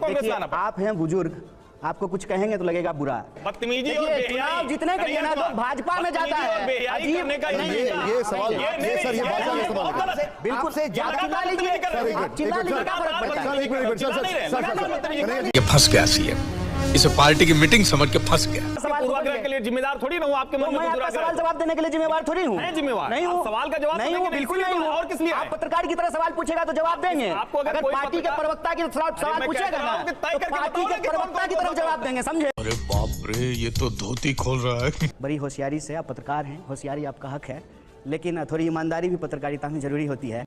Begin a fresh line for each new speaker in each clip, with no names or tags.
कांग्रेस में आना पड़ा।
आप हैं बुजुर्ग, आपको कुछ कहेंगे तो लगेगा बुरा।
बदतमीजी और बेहयाई,
चुनाव जीतने के लिए ना तो भाजपा में जाता है।
ये
सवाल, ये सर, ये भाषा का इस्तेमाल
गलत है।
बिल्कुल से चिल्ला लीजिए, आप चिल्ला लीजिए, क्या फर्क पड़ता है?
ये फंस गया सीएम, इसे पार्टी की मीटिंग समझ के फंस गया।
पूर्वाग्रह के लिए जिम्मेदार थोड़ी ना हूं, आपके मन में
मैं आपका सवाल जवाब देने के लिए जिम्मेवार थोड़ी हूँ।
जिम्मेवार
नहीं हूँ,
सवाल का जवाब
नहीं हूँ, बिल्कुल नहीं हूँ।
और किस लिए
आप पत्रकार की तरह सवाल पूछेगा तो जवाब देंगे।
आपको
अगर पार्टी के प्रवक्ता की सवाल पूछेगा ना तो पार्टी के प्रवक्ता की तरफ जवाब देंगे, समझे?
अरे बाप रे, ये तो धोती खोल रहा है।
बड़ी होशियारी से आप पत्रकार हैं, होशियारी आपका हक है, लेकिन थोड़ी ईमानदारी भी पत्रकारिता में जरूरी होती है।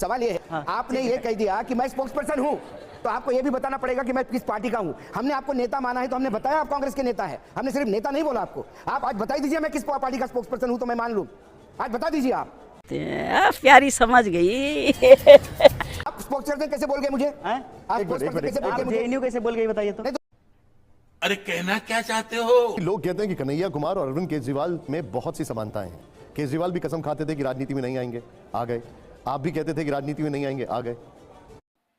सवाल ये है, आपने ये कह दिया कि मैं स्पोक्स पर्सन हूँ, तो आपको ये भी बताना पड़ेगा कि मैं किस पार्टी का हूँ। हमने आपको नेता माना है तो हमने बताया आप कांग्रेस के नेता है, हमने सिर्फ नेता नहीं बोला आपको। आप आज बता दीजिए मैं किस पार्टी का स्पोक्स पर्सन हूँ तो मैं मान लूँ। आज बता दीजिए आप।
प्यारी समझ गई।
आप स्पोक्स पर्सन कैसे बोल गए मुझे? आप स्पोक्स पर्सन कैसे बोल गए मुझे?
जेएनयू कैसे बोल गई बताइए तो?
अरे कहना क्या चाहते हो?
लोग कहते हैं कि कन्हैया कुमार और अरविंद केजरीवाल में बहुत सी समानताएं हैं। केजरीवाल भी कसम खाते थे कि राजनीति में नहीं आएंगे, आ गए। आप भी कहते थे कि राजनीति में नहीं आएंगे, आ गए।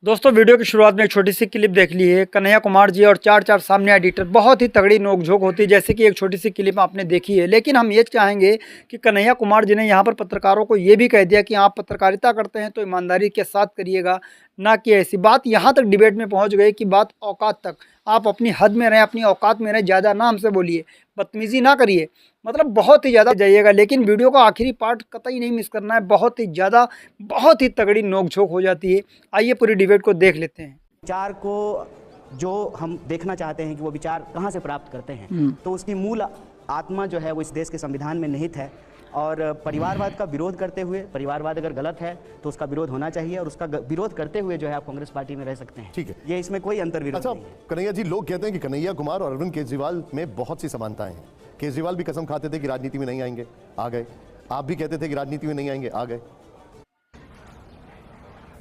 दोस्तों, वीडियो की शुरुआत में एक छोटी सी क्लिप देख ली है। कन्हैया कुमार जी और चार सामने एडिटर, बहुत ही तगड़ी नोकझोंक होती है, जैसे कि एक छोटी सी क्लिप आपने देखी है। लेकिन हम ये चाहेंगे कि कन्हैया कुमार जी ने यहाँ पर पत्रकारों को ये भी कह दिया कि आप पत्रकारिता करते हैं तो ईमानदारी के साथ करिएगा, ना कि ऐसी बात यहाँ तक डिबेट में पहुँच गई कि बात औकात तक, आप अपनी हद में रहें, अपनी औकात में रहें, ज़्यादा ना हमसे बोलिए, बदतमीजी ना करिए, मतलब बहुत ही ज़्यादा जाइएगा। लेकिन वीडियो का आखिरी पार्ट कतई नहीं मिस करना है, बहुत ही ज़्यादा, बहुत ही तगड़ी नोकझोंक हो जाती है। आइए पूरी डिबेट को देख लेते हैं।
विचार को जो हम देखना चाहते हैं कि वो विचार कहाँ से प्राप्त करते हैं, तो उसकी मूल आत्मा जो है वो इस देश के संविधान में निहित है। और परिवारवाद का विरोध करते हुए, परिवारवाद अगर गलत है तो उसका विरोध होना चाहिए, और उसका विरोध करते हुए जो है आप कांग्रेस पार्टी में रह सकते हैं।
ठीक है,
ये इसमें कोई अंतर्विरोध नहीं है।
कन्हैया जी, लोग कहते हैं कि कन्हैया कुमार और अरविंद केजरीवाल में बहुत सी समानताएं हैं। केजरीवाल भी कसम खाते थे कि राजनीति में नहीं आएंगे, आ गए। आप भी कहते थे कि राजनीति में नहीं आएंगे, आ गए।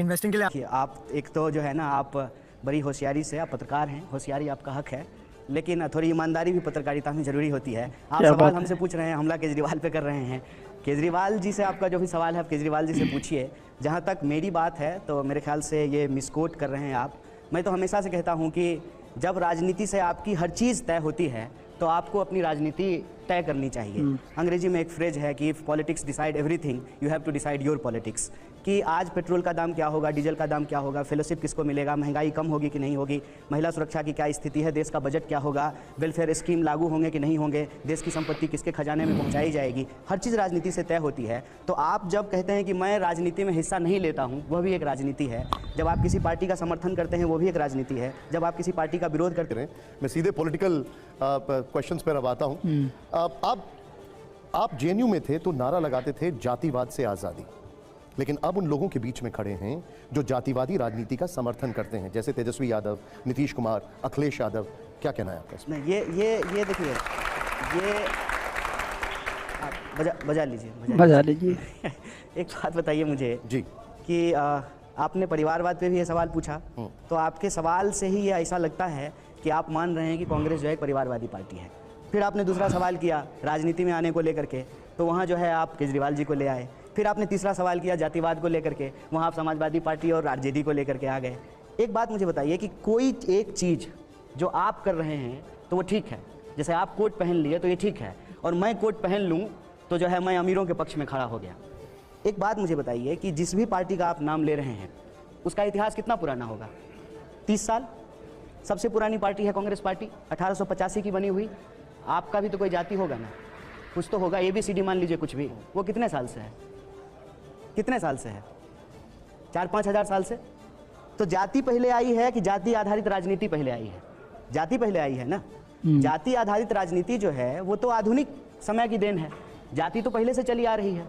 इन्वेस्टिंग के लिए आप एक तो जो है ना, आप बड़ी होशियारी से, आप पत्रकार हैं, होशियारी आपका हक है, लेकिन थोड़ी ईमानदारी भी पत्रकारिता में जरूरी होती है। आप सवाल हमसे पूछ रहे हैं, हमला केजरीवाल पे कर रहे हैं। केजरीवाल जी से आपका जो भी सवाल है आप केजरीवाल जी से पूछिए। जहाँ तक मेरी बात है तो मेरे ख्याल से ये मिसकोट कर रहे हैं आप। मैं तो हमेशा से कहता हूँ कि जब राजनीति से आपकी हर चीज़ तय होती है तो आपको अपनी राजनीति तय करनी चाहिए। अंग्रेजी में एक फ्रेज है कि if politics decide everything you have to decide your politics, कि आज पेट्रोल का दाम क्या होगा, डीजल का दाम क्या होगा, फेलोशिप किसको मिलेगा, महंगाई कम होगी कि नहीं होगी, महिला सुरक्षा की क्या स्थिति है, देश का बजट क्या होगा, वेलफेयर स्कीम लागू होंगे कि नहीं होंगे, देश की संपत्ति किसके खजाने में पहुंचाई जाएगी, हर चीज़ राजनीति से तय होती है। तो आप जब कहते हैं कि मैं राजनीति में हिस्सा नहीं लेता हूँ, वह भी एक राजनीति है। जब आप किसी पार्टी का समर्थन करते हैं वो भी एक राजनीति है। जब आप किसी पार्टी का विरोध करते हैं,
मैं सीधे पॉलिटिकल क्वेश्चंस पर अब आता हूँ। आप जेएनयू में थे तो नारा लगाते थे जातिवाद से आज़ादी, लेकिन अब उन लोगों के बीच में खड़े हैं जो जातिवादी राजनीति का समर्थन करते हैं, जैसे तेजस्वी यादव, नीतीश कुमार, अखिलेश यादव। क्या कहना है आपका इसमें?
ये देखिए, ये बजा लीजिए। एक बात बताइए मुझे
जी
कि आपने परिवारवाद पे भी ये सवाल पूछा, तो आपके सवाल से ही ये ऐसा लगता है कि आप मान रहे हैं कि कांग्रेस जो है एक परिवारवादी पार्टी है। फिर आपने दूसरा सवाल किया राजनीति में आने को लेकर के, तो वहाँ जो है आप केजरीवाल जी को ले आए। फिर आपने तीसरा सवाल किया जातिवाद को लेकर के, वहाँ आप समाजवादी पार्टी और आरजेडी को लेकर के आ गए। एक बात मुझे बताइए कि कोई एक चीज़ जो आप कर रहे हैं तो वो ठीक है, जैसे आप कोट पहन लिए तो ये ठीक है, और मैं कोट पहन लूँ तो जो है मैं अमीरों के पक्ष में खड़ा हो गया। एक बात मुझे बताइए कि जिस भी पार्टी का आप नाम ले रहे हैं उसका इतिहास कितना पुराना होगा? 30 साल। सबसे पुरानी पार्टी है कांग्रेस पार्टी, 1885 की बनी हुई। आपका भी तो कोई जाति होगा ना, कुछ तो होगा, ABCD मान लीजिए कुछ भी। वो कितने साल से है? कितने साल से है? 4-5 हज़ार साल से। तो जाति पहले आई है कि जाति आधारित राजनीति पहले आई है? जाति पहले आई है ना। जाति आधारित राजनीति जो है वो तो आधुनिक समय की देन है, जाति तो पहले से चली आ रही है।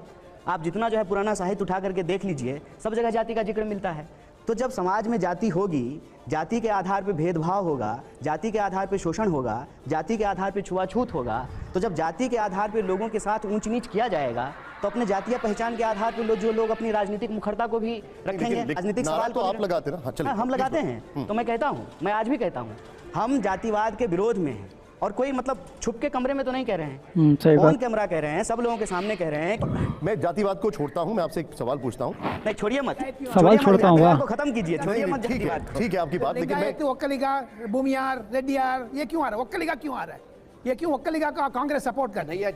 आप जितना जो है पुराना साहित्य उठा करके देख लीजिए, सब जगह जाति का जिक्र मिलता है। तो जब समाज में जाति होगी, जाति के आधार पर भेदभाव होगा, जाति के आधार पर शोषण होगा, जाति के आधार पर छुआछूत होगा, तो जब जाति के आधार पर लोगों के साथ ऊंच नीच किया जाएगा तो अपने जातीय पहचान के आधार पर जो लोग अपनी राजनीतिक मुखरता को भी रखेंगे। राजनीतिक सवाल
तो आप लगाते ना?
हम लगाते हैं। तो मैं कहता हूँ, मैं आज भी कहता हूँ, हम जातिवाद के विरोध में हैं, और कोई मतलब छुप के कमरे में तो नहीं कह रहे हैं,
सही
ऑन
बात।
कैमरा कह रहे हैं, सब लोगों के सामने कह रहे हैं।
मैं जातिवाद को छोड़ता हूं, मैं आपसे एक सवाल पूछता हूं।
नहीं छोड़िए मत,
सवाल छोड़ता हूँ, वाह।
खत्म कीजिए, छोड़िए मत
ठीक है,
जातिवाद को।
ठीक है आपकी बात, लेकिन मैं
ಒಕ್ಕಲಿಗ ಭೂಮಿಯಾರ್ ರೆಡ್ಡಿಯಾರ್ ये क्यों आ रहा है? ಒಕ್ಕಲಿಗ क्यों आ रहा है? ये क्यों ಒಕ್ಕಲಿಗ का कांग्रेस सपोर्ट कर रही है?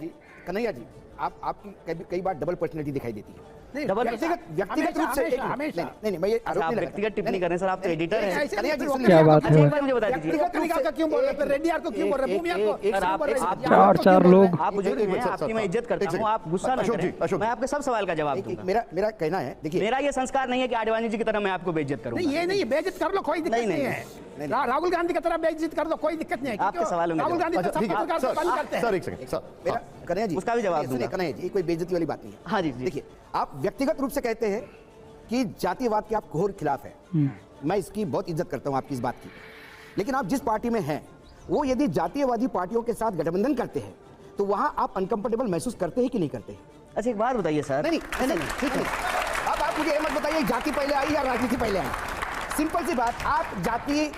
कन्हैया जी आपकी कई बार डबल पर्सनैलिटी दिखाई देती है।
नहीं,
डबल-
व्यक्तिगत रूप से
हमेशा
नहीं मैं ये आरोप
आप
नहीं लगा
व्यक्तिगत टिप्पणी कर रहे हैं सर, आप तो एडिटर हैं।
ऐसे
कन्हैया जी,
नहीं,
क्या बात
अच्छा
है?
एक बार मुझे बता दीजिए,
ಒಕ್ಕಲಿಗ का क्यों बोल रहे हैं? रेड्डियार को क्यों बोल रहे हैं? भूमियार को
एक-
सर, आप-
बोल रहे हैं?
आप-
यादव को
चार
क्यों बोल रहे
लोग।
हैं?
आप बुजुर्ग
एक
हैं,
मिनट,
आपकी
सर,
मैं इज्जत करता
एक
हूँ,
सेकंड।
आप गुस्सा ना
अशोक जी,
करें,
अशोक।
मैं आपके सब सवाल का जवाब दूंगा।
मेरा कहना है, देखिए
मेरा ये संस्कार नहीं है कि आडवाणी जी की तरह मैं आपको बेइज्जत
नहीं
करूंगा।
ये नहीं, बेइज्जत कर लो, कोई दिक्कत
नहीं,
नहीं
नहीं,
है। राहुल गांधी की तरह बेइज्जत कर दो, कोई दिक्कत नहीं है।
आपके सवालों में
राहुल
जवाब।
गांधी तो
अच्छा,
सब
ठीक है,
पत्रकार को बंद करते हैं।
सर एक सेकंड सर,
मेरा कन्हैया जी
उसका भी जवाब
सुनिए,
दूंगा।
कन्हैया जी, ये कोई बेइज्जती वाली बात नहीं है।
हाँ जी, जी।
देखिए आप व्यक्तिगत रूप से कहते हैं कि जातिवाद के आप घोर खिलाफ है, मैं इसकी बहुत इज्जत करता हूं आपकी इस बात की, लेकिन आप जिस पार्टी में हैं वो यदि जातीयवादी पार्टियों के साथ गठबंधन करते हैं तो वहां आप अनकंफर्टेबल महसूस करते हैं कि नहीं करते हैं?
अच्छा एक बात बताइए सर।
नहीं ठीक है। अब आप मुझे ये मत बताइए जाति पहले आई या राजनीति पहले आई। सिंपल सी बात, आप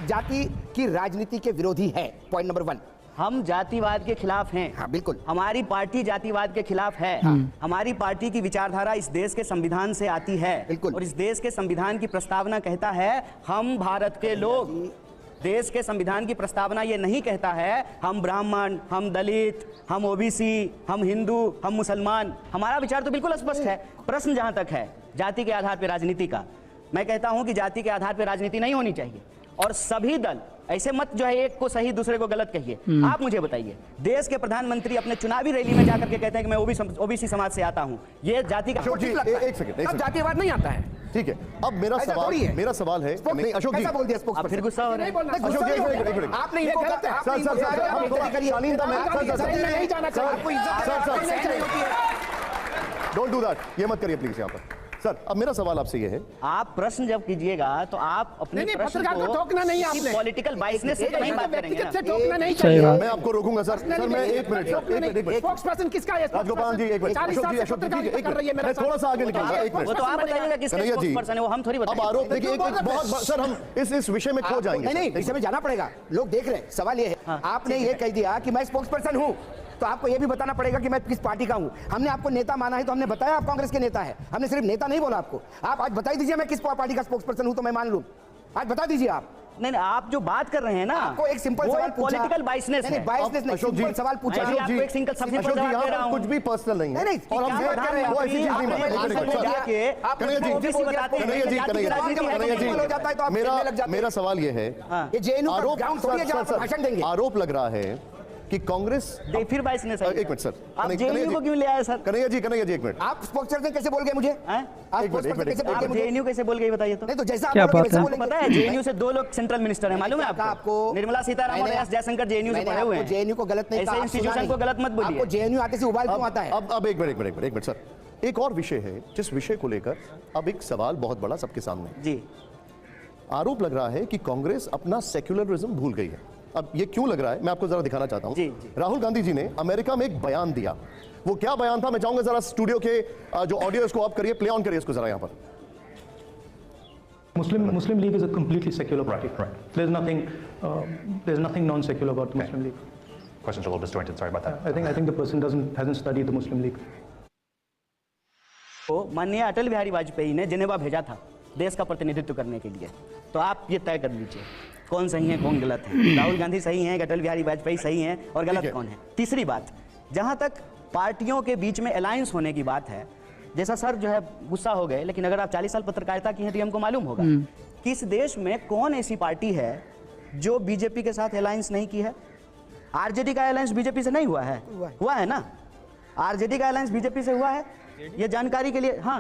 जाति की राजनीति के विरोधी है, पॉइंट नंबर 1।
हम जातिवाद के खिलाफ हैं।
हाँ, बिल्कुल।
हमारी पार्टी जातिवाद के खिलाफ है। हमारी पार्टी की विचारधारा इस देश के संविधान से आती है।
बिल्कुल।
और इस देश के संविधान की प्रस्तावना कहता है हम भारत के लोग। देश के संविधान की प्रस्तावना ये नहीं कहता है हम ब्राह्मण, हम दलित, हम ओबीसी, हम हिंदू, हम मुसलमान। हमारा विचार तो बिल्कुल स्पष्ट है। प्रश्न जहां तक है जाति के आधार पर राजनीति का, मैं कहता हूं कि जाति के आधार पर राजनीति नहीं होनी चाहिए। और सभी दल ऐसे मत जो है एक को सही दूसरे को गलत कहिए। आप मुझे बताइए, देश के प्रधानमंत्री अपने चुनावी रैली में जाकर के कहते हैं कि मैं ओबीसी समाज से आता हूं, ये जाति का
अशोक जी एक सेकंड,
अब जातिवाद नहीं आता है।
ठीक है। अब मेरा
ऐसा
सवाल
थोड़ी है।
नहीं अशोक जी,
कैसा बोल दिया
आप
स्पोक्सपर्सन?
फिर गुस्सा हो रहे
नहीं
हैं।
बोलना।
नहीं,
अशोक जी,
गुस्सा
एक
नहीं
मिनट।
होगा। आपने
ये
इनको
गलत है।
आपने
सर,
इनको
सर,
कहा
सर,
कि आप
हम थोड़ा
बेइज्जती करिए।
शालीनता में-
आपको
सर, सर,
इज्जत नहीं जाना चाहिए। आपको इज्जत
सर, सर,
नहीं चाहिए होती है।
डोंट डू दैट, ये मत करिए प्लीज यहाँ पर। सर अब मेरा सवाल आपसे ये है,
आप प्रश्न जब कीजिएगा तो आप अपने
नहीं,
प्रश्न
पत्रकार को टोकना नहीं है आपने।
पॉलिटिकल बाइसनेस से तो नहीं बात करेंगे
व्यक्तिगत
ना।
से टोकना नहीं
सही
चाहिए।
बात।
मैं आपको रोकूंगा सर। सर मैं एक मिनट, एक मिनट।
स्पोक्सपर्सन किसका है?
राजगोपाल जी एक मिनट।
40
अशोक
साल
जी,
से
अशोक जी,
पत्रकारिता
ठीक है,
कर रही है मेरे
मैं
साथ।
थोड़ा सा आगे निकलूंगा, एक मिनट।
वो तो आप बताइएगा किसके
कन्हैया जी,
स्पोक्सपर्सन है, वो हम थोड़ी
अब
बताएंगे।
आरोप देखिए एक बहुत सर हम इस विषय में खो जाएंगे।
नहीं इसे में जाना पड़ेगा, लोग देख रहे हैं। सवाल ये है, आपने ये कह दिया कि मैं स्पोक्सपर्सन हूं, तो आपको ये भी बताना पड़ेगा कि मैं किस पार्टी का हूं। हमने आपको नेता माना है तो हमने बताया आप कांग्रेस के नेता है। हमने सिर्फ नेता नहीं बोला आपको। आप आज बता दीजिए मैं किस पार्टी का स्पोक्सपर्सन हूं तो मैं मान लूं। आज बता दीजिए आप।
नहीं नहीं, आप जो बात कर रहे हैं ना,
आपको एक सिंपल
वो
सवाल
एक
पूछा।
पॉलिटिकल बाइसनेस है।
नहीं बाइसनेस नहीं,
अशोक जी,
सिंपल सवाल पूछा।
अशोक आपको एक सिंपल
अशोक जी,
जवाब
यहाँ
दे रहा
पर
हूं।
कुछ भी पर्सनल नहीं है।
नहीं,
और हम
क्या बात कर रहे हैं?
वो ऐसी चीज नहीं
आपने
मानते।
भाषण में जाके
कन्हैया जी,
ओबीसी बताते हैं,
कन्हैया जी,
जाति की
कन्हैया
राजनीति है,
कन्हैया
तो
हो जाता है तो आप
जी,
खेलने लग जाते हैं।
मेरा सवाल ये है,
ये जेएनयू का
आरोप
ग्राउंड थोड़ी है जहां आप भाषण देंगे।
आरोप लग रहा है कि कांग्रेस
फिर बाइसनेस है।
एक मिनट सर,
आप जेएनयू को क्यों ले आए सर?
कन्हैया जी एक मिनट।
आप स्पोक्सपर्सन कैसे बोल गए मुझे?
हैं?
आप
एक मिनट,
स्पोक्सपर्सन कैसे बोल
आप
गए मुझे?
जेएनयू कैसे बोल गए बताइए तो?
नहीं तो जैसा आप
क्या
बोलोगे
बात
वैसा
है?
बोलेंगे।
पता है जेएनयू से 2 लोग सेंट्रल मिनिस्टर है, मालूम है
आपको?
निर्मला सीतारामन और एस जयशंकर जेएनयू से पढ़े हुए हैं।
जेएनयू को गलत नहीं
ऐसे
कहा,
इंस्टीट्यूशन
सुना
को
नहीं।
गलत मत बोलिए।
आपको जेएनयू आते से उबाल क्यों आता है?
अब एक मिनट सर, एक और विषय है जिस विषय को लेकर अब एक सवाल बहुत बड़ा सबके सामने है।
जी,
आरोप लग रहा है कि कांग्रेस अपना सेक्युलरिज्म भूल गई है। अब ये क्यों लग रहा है मैं आपको जरा दिखाना चाहता
जी,
हूं।
जी।
राहुल गांधी जी ने अमेरिका में एक बयान दिया। वो क्या बयान था मैं चाहूंगा जरा स्टूडियो के जो ऑडियो इसको आप करिए, प्ले ऑन करिए इसको जरा यहां पर।
Muslim League is a completely secular party. Right. There's nothing non-secular about the Muslim League.
Question's a little disjointed. Sorry about that.
I think the person hasn't studied the Muslim League.
तो माननीय अटल बिहारी वाजपेयी ने Geneva भेजा था देश का प्रतिनिधित्व करने के लिए। तो आप ये तय कर लीजिए कौन सही है कौन गलत है। राहुल गांधी सही हैं, अटल बिहारी वाजपेयी सही हैं और गलत कौन है। तीसरी बात, जहां तक पार्टियों के बीच में अलायंस होने की बात है, जैसा सर जो है गुस्सा हो गए, लेकिन अगर आप 40 साल पत्रकारिता की हैं तो हमको मालूम होगा कि इस देश में कौन ऐसी पार्टी है जो बीजेपी के साथ अलायंस नहीं की है। आरजेडी का अलायंस बीजेपी से नहीं हुआ है, हुआ है ना? आरजेडी का अलायंस बीजेपी से हुआ है, ये जानकारी के लिए। हाँ,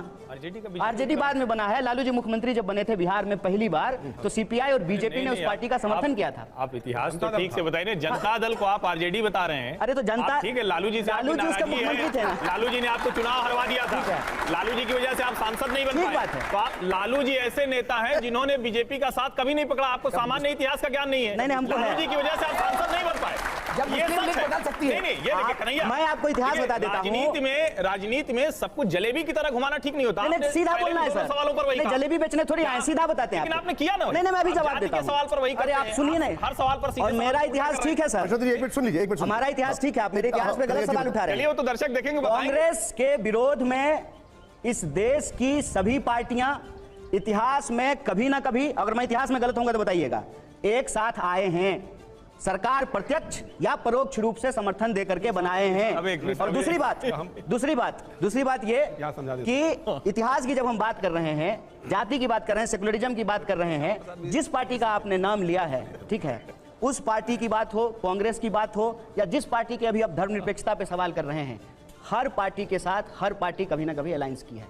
आरजेडी बाद में बना है। लालू जी मुख्यमंत्री जब बने थे बिहार में पहली बार, तो सीपीआई और बीजेपी ने उस पार्टी का समर्थन किया था।
आप इतिहास तो ठीक से बताइए। जनता दल को आप आरजेडी बता रहे हैं।
अरे तो जनता,
आप ठीक है, लालू जी से आपकी
उसके
नाराजगी
मुख्यमंत्री
है।
थे ना।
लालू जी ने आपको चुनाव हरवा दिया था। लालू जी की वजह से आप सांसद नहीं बन
ठीक
पाए।
बात है।
तो आप लालू जी ऐसे नेता हैं जिन्होंने बीजेपी का साथ कभी नहीं पकड़ा। आपको सामान्य इतिहास का ज्ञान नहीं है।
नहीं, हमको है।
लालू जी की वजह से आप सांसद नहीं बन पाए।
जब
ये
मुस्लिम
सच
लीग
है।
बदल सकती है।
नहीं, ये देखिए कन्हैया,
मैं आपको इतिहास
देखिए,
बता देता हूं।
राजनीति में सब कुछ जलेबी की तरह घुमाना ठीक नहीं होता।
नहीं,
आपने
सीधा
पहले
बोलना है
दोनों
सर।
सवालों पर वही
नहीं,
कहा।
जलेबी बेचने थोड़ी आए, सीधा बताते हैं
लेकिन
आपको।
आपने किया ना वही।
नहीं, मैं अभी
आप
जवाब
जाति
देता
के
हूं।
सवाल पर वही
अरे
करते
आप
हैं।
सुनिए
आप
नहीं,
हर सवाल पर सीधे
और
सवाल
मेरा
पर
इतिहास
उठा
ठीक है सर।
हर्षवर्धन जी एक मिनट सुन लीजिए, एक मिनट सुन
हमारा इतिहास ठीक है, आप मेरे इतिहास पे गलत सवाल उठा रहे
चलिए,
हैं।
वो तो दर्शक देखेंगे, बताएंगे।
कांग्रेस के विरोध में इस देश की सभी पार्टियां इतिहास में कभी ना कभी, अगर मैं इतिहास में गलत होऊंगा तो बताइएगा, एक साथ आए हैं। सरकार प्रत्यक्ष या परोक्ष रूप से समर्थन दे करके बनाए हैं। और दूसरी बात ये कि इतिहास की जब हम बात कर रहे हैं, जाति की बात कर रहे हैं, सेकुलरिज्म की बात कर रहे हैं, जिस पार्टी का आपने नाम लिया है, ठीक है, उस पार्टी की बात हो, कांग्रेस की बात हो, या जिस पार्टी के अभी आप धर्मनिरपेक्षता पे सवाल कर रहे हैं, हर पार्टी के साथ हर पार्टी कभी ना कभी अलायंस की है।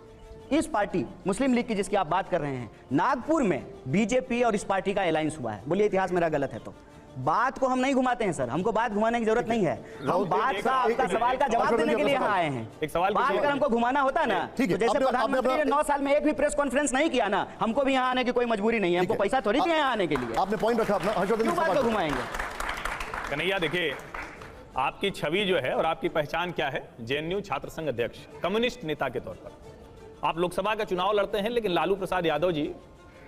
इस पार्टी मुस्लिम लीग की जिसकी आप बात कर रहे हैं, नागपुर में बीजेपी और इस पार्टी का अलायंस हुआ है। बोलिए इतिहास मेरा गलत है तो? बात को हम नहीं घुमाते हैं सर, हमको बात घुमाने की जरूरत नहीं है। हम बात का, आपका सवाल का जवाब देने के लिए यहाँ आए हैं।
एक सवाल
बात अगर हमको घुमाना होता ना,
ठीक है,
तो जैसे
आपने-
प्रधानमंत्री ने 9 साल में एक भी प्रेस कॉन्फ्रेंस नहीं किया ना, हमको भी यहाँ आने की कोई मजबूरी नहीं है। हमको पैसा थोड़ी दिया यहाँ आने के लिए।
आपने पॉइंट रखा अपना। हर्षवर्धन जी
क्यों बात को
सवाल।
घुमाएंगे?
कन्हैया देखिए, आपकी छवि जो है और आपकी पहचान क्या है? जेएनयू छात्र संघ अध्यक्ष, कम्युनिस्ट नेता के तौर पर आप लोकसभा का चुनाव लड़ते हैं, लेकिन लालू प्रसाद यादव जी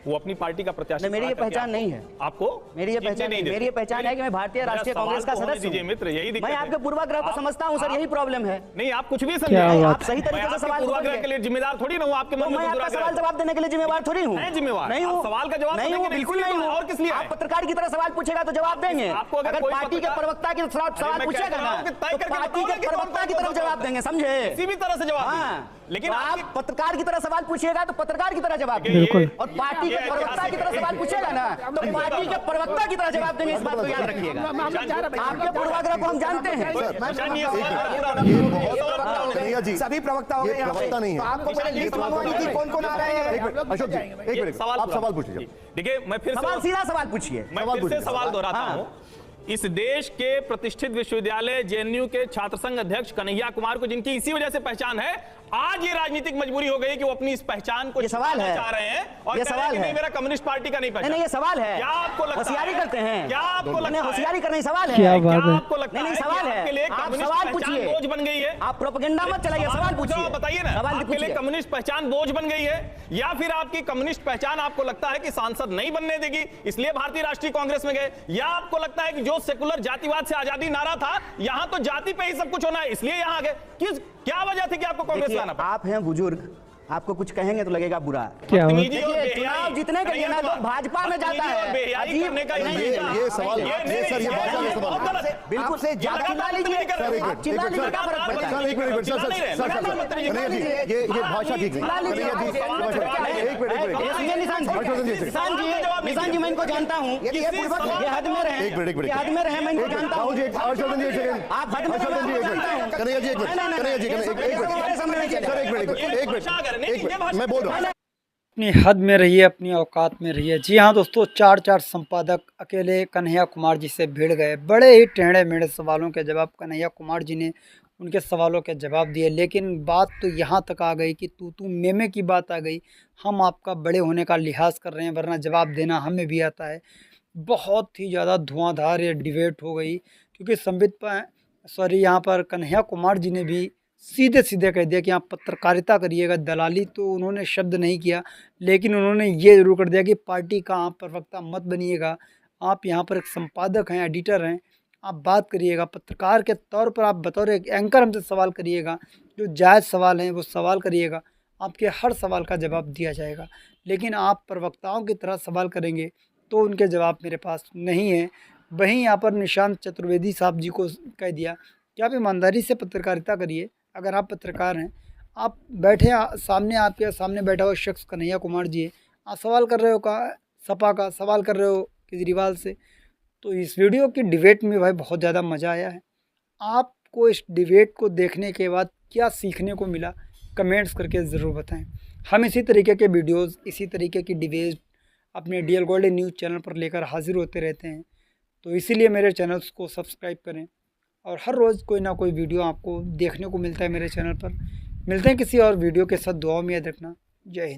वो अपनी पार्टी का प्रत्याशी।
नहीं, मेरी ये पहचान नहीं है।
आपको
मेरी ये पहचान नहीं, मेरी ये पहचान है कि मैं भारतीय राष्ट्रीय कांग्रेस का सदस्य हूं।
मित्र, यही दिक्कत
मैं
है।
आपके पूर्वाग्रह को समझता हूं सर, यही प्रॉब्लम है।
नहीं, आप कुछ भी समझे,
आप सही तरीके से सवाल
पूर्वाग्रह के लिए जिम्मेदार थोड़ी ना हूं। आपके मन में
मैं आपका
दुराग्रह
सवाल जवाब देने के लिए जिम्मेवार थोड़ी हूं।
है जिम्मेवार।
नहीं
आप
हूं।
सवाल का जवाब
नहीं
देंगे
हूं,
ना,
बिल्कुल
इसलिए
नहीं
तो
हूं।
और किस लिए
आप
आए?
पत्रकार की तरह सवाल पूछेगा तो जवाब देंगे।
आपको अगर
अगर
कोई
पार्टी के प्रवक्ता की तरह सवाल
मैं
पूछेगा
कह रहा
ना,
हूं कि तय
तो
करके
पार्टी
बताओ
के
ना कि कौन
प्रवक्ता की
कौन
तरफ
कौन
जवाब देंगे, समझे?
किसी भी तरह से जवाब
हाँ,
देंगे। लेकिन
तो आप
आपकी
पत्रकार की तरह सवाल पूछिएगा तो पत्रकार की तरह जवाब
बिल्कुल।
देंगे, और पार्टी के प्रवक्ता की तरह सवाल पूछेगा ना, तो पार्टी के प्रवक्ता की तरह जवाब देंगे। इस बात को याद रखिएगा। आपके पूर्वाग्रह को हम जानते हैं।
कन्हैया जी,
सभी प्रवक्ता हो गए
ये
यहाँ पे।
प्रवक्ता नहीं है।
तो आपको पहले लिस्ट मंगवानी थी, कौन-कौन आ रहे हैं?
एक मिनट, अशोक जी, एक मिनट, आप सवाल पूछ लीजिए।
देखिए, मैं फिर
सवाल सीधा सवाल पूछिए।
मैं
सवाल
फिर से
पूछिए।
सवाल दोहराता
हाँ।
हूं। इस देश के प्रतिष्ठित विश्वविद्यालय जेएनयू के छात्र संघ अध्यक्ष कन्हैया कुमार को, जिनकी इसी वजह से पहचान है, आज ये राजनीतिक मजबूरी हो गई कि वो अपनी इस पहचान को
ये सवाल है।
चाह रहे हैं और
ये
कह रहे
सवाल
हैं कि
है।
नहीं, मेरा कम्युनिस्ट पार्टी का नहीं पहचान।
नहीं, ये सवाल है।
क्या आपको लगता
होशियारी
है?
करते हैं?
क्या आपको लगता है?
होशियारी करने सवाल है।
क्या आपको लगता
नहीं,
है कि
सवाल है।
आपके लिए
आप
कम्युनिस्ट
सवाल
पहचान
पूछिए।
बोझ बन गई है?
आप प्रोपेगेंडा मत चलाइए, सवाल पूछिए।
बताइए ना,
सवाल
आपके लिए
पूछिए।
कम्युनिस्ट पहचान बोझ बन गई है, या फिर आपकी कम्युनिस्ट पहचान आपको लगता है कि सांसद नहीं बनने देगी, इसलिए भारतीय राष्ट्रीय कांग्रेस में गए, या आपको लगता है कि जो सेकुलर जातिवाद से आजादी नारा था, यहां तो जाति पे ही सब कुछ होना है, इसलिए यहां गए? क्या वजह थी कि आपको कांग्रेस
देखिए,
लाना पड़ा?
आप हैं बुजुर्ग, आपको कुछ कहेंगे तो लगेगा बुरा।
बदतमीजी और
देखिए,
बेहयाई।
चुनाव जीतने के लिए ना लोग भाजपा में जाता
बदतमीजी और
है।
बेहयाई
अजीब
करने का
नहीं,
ये
सवाल, ये सर, ये भाषा का सवाल।
बहुत गलत है।
बिल्कुल से ज्यादा चिल्ला लीजिए,
सर, एक
आप
मिनट,
चिल्ला
एक
लीजिए,
मिनट,
क्या फर्क पड़ता है?
एक मिनट, कन्हैया जी, ये भाषा ठीक नहीं। कन्हैया जी, एक मिनट,
निशान जी, मैं इनको जानता हूँ। ये हद में रहे,
एक मिनट,
ये हद में रहे, मैं इनको जानता हूँ।
हर्षवर्धन जी, एक सेकंड।
आप हद में रहे,
हर्षवर्धन जी, एक मिनट। कन्हैया जी, एक मिनट। कन्हैया जी, एक मिनट, मैं बोल रहा हूँ।
अपनी हद में रहिए, अपनी औकात में रहिए। जी हाँ दोस्तों, चार संपादक अकेले कन्हैया कुमार जी से भिड़ गए। बड़े ही टेढ़े मेढ़े सवालों के जवाब कन्हैया कुमार जी ने उनके सवालों के जवाब दिए, लेकिन बात तो यहाँ तक आ गई कि तू मेमे की बात आ गई। हम आपका बड़े होने का लिहाज कर रहे हैं, वरना जवाब देना हमें भी आता है। बहुत ही ज़्यादा धुआंधार ये डिबेट हो गई, क्योंकि यहाँ पर कन्हैया कुमार जी ने भी सीधे सीधे कह दिया कि आप पत्रकारिता करिएगा। दलाली तो उन्होंने शब्द नहीं किया, लेकिन उन्होंने ये जरूर कर दिया कि पार्टी का आप प्रवक्ता मत बनिएगा, आप यहाँ पर एक संपादक हैं, एडिटर हैं, आप बात करिएगा पत्रकार के तौर पर, आप बतौर एक एंकर हमसे सवाल करिएगा, जो जायज़ सवाल हैं वो सवाल करिएगा, आपके हर सवाल का जवाब दिया जाएगा। लेकिन आप प्रवक्ताओं की तरह सवाल करेंगे तो उनके जवाब मेरे पास नहीं है। वहीं यहाँ पर निशांत चतुर्वेदी साहब जी को कह दिया कि आप ईमानदारी से पत्रकारिता करिए। अगर आप पत्रकार हैं, आप बैठे सामने, आपके सामने बैठा हुआ शख्स कन्हैया कुमार जी है, आप सवाल कर रहे हो सपा का सवाल कर रहे हो केजरीवाल से। तो इस वीडियो की डिबेट में भाई बहुत ज़्यादा मज़ा आया है। आपको इस डिबेट को देखने के बाद क्या सीखने को मिला, कमेंट्स करके ज़रूर बताएं। हम इसी तरीके के वीडियोस, इसी तरीके की डिबेट अपने DL गोल्डन न्यूज़ चैनल पर लेकर हाजिर होते रहते हैं। तो इसीलिए मेरे चैनल्स को सब्सक्राइब करें, और हर रोज़ कोई ना कोई वीडियो आपको देखने को मिलता है मेरे चैनल पर। मिलते हैं किसी और वीडियो के साथ, दुआओं में याद रखना। जय हिंद।